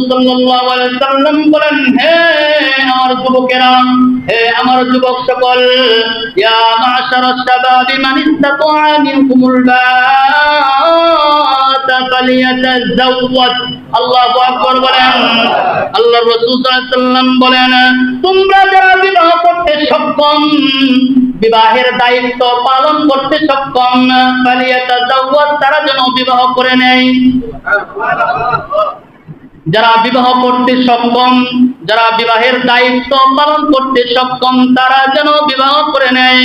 সাল্লাল্লাহু আলাইহি ওয়াসাল্লাম বলেন, হে আমার যুবকেরা, হে আমার যুবক সকল, ইয়া মা'শারাশ শাবাবি মান ইসতাতা'a মিনকুমুল বা'আতা ফালিয়াতাযাওয়াজ। আল্লাহু আকবার বলেন। আল্লাহর রাসূল সাল্লাল্লাহু আলাইহি ওয়াসাল্লাম বলেন, তোমরা যারা বিবাহ করতে সক্ষম, বিবাহের দায়িত্ব পালন করতে সক্ষম, ফালিয়াতাযাওয়াজ, তারা যেন বিবাহ করে নেয়। যারা বিবাহ করতে সক্ষম, যারা বিবাহের দায়িত্ব পালন করতে সক্ষম, তারা যেন বিবাহ করে নেয়।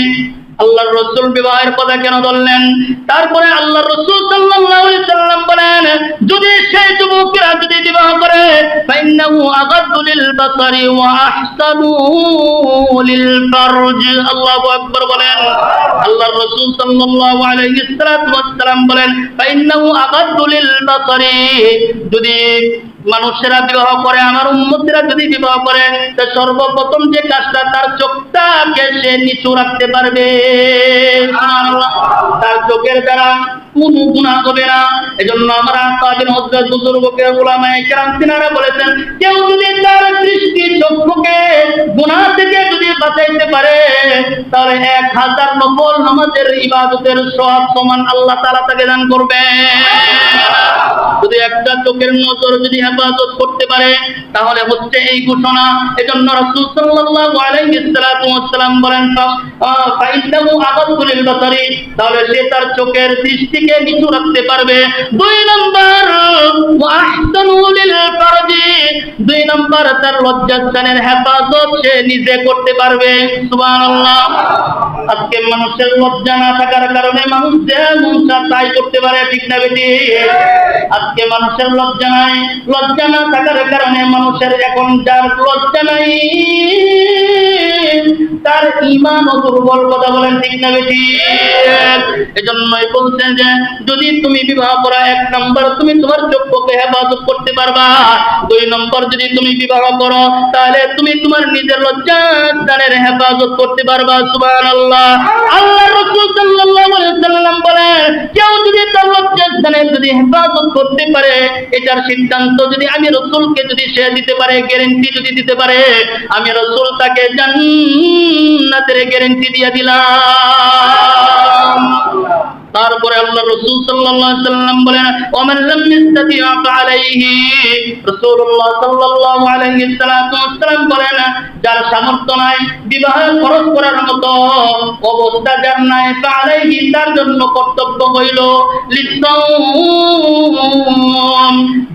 আল্লাহর রাসূল বিবাহের কথা কেন বললেন? তারপরে আল্লাহর রাসূল সাল্লাল্লাহু আলাইহি সাল্লাম বলেন, যদি সেই যুবকেরা যদি বিবাহ করে, ফাইন্নাহু আগাদ্দু লিল বাসারি ওয়া আহসানু লিল ফারজ। আল্লাহু আকবার বলেন। আল্লাহর রাসূল সাল্লাল্লাহু আলাইহি সাল্লাম বলেন, ফাইন্নাহু আগাদ্দু লিল বাসারি, যদি মানুষেরা বিবাহ করে, আমার উম্মতেরা যদি বিবাহ করে, তো সর্বপ্রথম যে কাজটা, তার চোখটাকে সে নিচু রাখতে পারবে। তার চোখের দ্বারা কোন গুনাহ হবে না। এজন্য আমরা কাদির হযরত বুজুর্গকে উলামায়ে কেরাম তিনারা বলেছেন, কেউ যদি তার দৃষ্টি চক্ষুকে গুনাহ থেকে যদি বাঁচাইতে পারে, তাহলে 1000 নফল নামাজের ইবাদতের সওয়াব সমান আল্লাহ তাআলা তাকে দান করবে। যদি একটা চোখের নজর যদি হেফাজত করতে পারে, তাহলে হচ্ছে এই ঘোষণা। এজন্য রাসূল সাল্লাল্লাহু আলাইহি ওয়াসাল্লাম বলেন, ফাইন্নাহু আগাদ্দু লিল বাসারি, তাহলে সে তার চোখের দৃষ্টিকে নিচু রাখতে পারবে। 2 নাম্বার, ওয়া আহসানু লিল ফারজি, 2 নাম্বার তার লজ্জাস্থানের হেফাজত সে নিজে করতে পারবে। সুবহানাল্লাহ। আজকে মানুষের লজ্জা না থাকার কারণে মানুষ যে মন চায় তাই করতে পারে, ঠিক না বেটি? আজকে মানুষের লজ্জা নাই, লজ্জা না থাকার কারণে মানুষের এখন যার লজ্জা নাই, তার ঈমান দুর্বল। কথা বলেন, ঠিক না বেটি? এজন্যই বলছেন যে যদি তুমি বিবাহ করো, 1 নম্বর তুমি তোমার চক্ষুকে হেফাজত করতে পারবা। 2 নম্বর যদি তুমি বিবাহ করো, তাহলে তুমি তোমার নিজের লজ্জাস্থানের হেফাজত করতে পারবা। সুবহানাল্লাহ। আল্লাহর রাসূল সাল্লাল্লাহু আলাইহি ওয়াসাল্লাম বলেন, কেউ যদি তার লজ্জাস্থানের যদি হেফাজত করতে পারে, এটার সিদ্ধান্ত যদি আমি রাসূলকে যদি সে দিতে পারে, গ্যারান্টি যদি দিতে পারে, আমি রাসূল তাকে জান্নাতের গ্যারান্টি দিয়ে দিলাম। তারপরে আল্লাহ রাসূল সাল্লাল্লাহু আলাইহি ওয়াসাল্লাম বলেন, ওমান লাম ইস্তাতি' ফালাইহি। রাসূলুল্লাহ সাল্লাল্লাহু আলাইহি ওয়াসাল্লাম বলেন, যার সামর্থ্য নাই, বিবাহ খরচ করার মতো অবস্থা যার নাই, ফালাইহি, তার জন্য কর্তব্য হইল লিসাওম,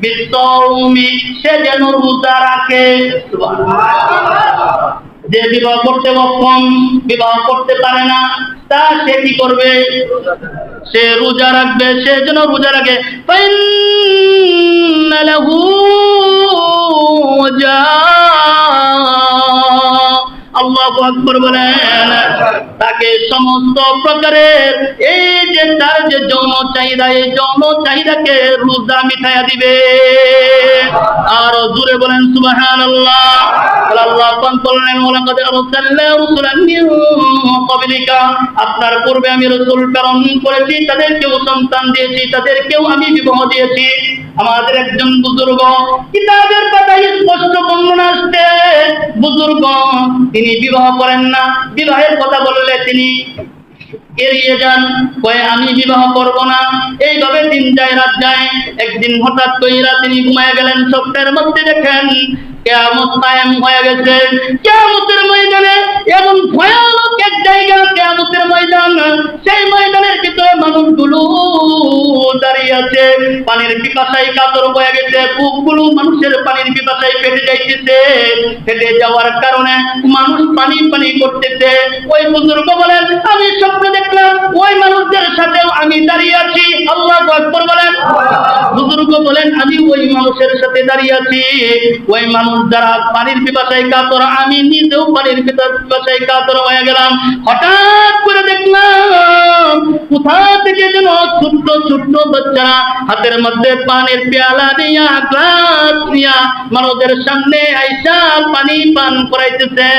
বিসাওমি, সে যেন রোজা রাখে। সুবহানাল্লাহ। যে বিবাহ করতে অক্ষম, বিবাহ করতে পারে না, তা সে কি করবে? সে রোজা রাখবে, সে যেন রোজা রাখে। ফাইন্না লাহু আল্লাহু আকবার বলেন, তাকে সমস্ত প্রকারের এই যে তার যে যৌন চাহিদা, এই যৌন চাহিদাকে রোজা মিটাইয়া দিবে। আর জোরে বলেন সুবহানাল্লাহ। আল্লাহ পাক বলেন, ওয়ালাকাদ আরসালনা রাসূলান মিন ক্বাবলিকা, আপনার পূর্বে আমি রাসূল প্রেরণ করেছি, তাদেরকেও সন্তান দিয়েছি, তাদেরকেও আমি বিবাহ দিয়েছি। আমাদের একজন বুজুর্গ, কিতাবের পাতায় স্পষ্ট বর্ণনা আসছে, বুজুর্গ তিনি বিবাহ করেন না, বিবাহের কথা বললে তিনি এড়িয়ে যান, কয়ে আমি বিবাহ করব না। এইভাবে দিন যায়, রাত যায়। একদিন হঠাৎ কইরা তিনি ঘুমায় গেলেন, স্বপ্নের মধ্যে দেখেন কিয়ামত কায়েম হয়ে গেছে। কিয়ামতের ময়দানে এমন ভয়ানক এক জায়গা, কিয়ামতের ময়দান, সেই ময়দানের ভিতরে মানুষগুলো দাঁড়িয়ে আছে, পানির পিপাসায় কাতর হয়ে গেছে, বুকগুলো মানুষের পানির পিপাসায় ফেটে যাইতেছে। ফেটে যাওয়ার কারণে মানুষ পানি পানি করতেছে। ওই বুজুর্গ বলেন, আমি স্বপ্ন দেখলাম ওই মানুষদের সাথেও আমি দাঁড়িয়ে আছি। আল্লাহু আকবার বলেন। বুজুর্গ বলেন, আমি ওই মানুষের সাথে দাঁড়িয়ে আছি। ওই মানুষ যারা পানির পিপাসায় কাতর, আমি নিজেও পানির পিপাসায় কাতর হয়ে গেলাম। হঠাৎ করে দেখলাম কোথা থেকে যেন ছোট্ট ছোট্ট বাচ্চারা হাতের মধ্যে পানির পেয়ালা নিয়া, গ্লাস নিয়া মানুষের সামনে আইসা পানি পান করাইতেছে।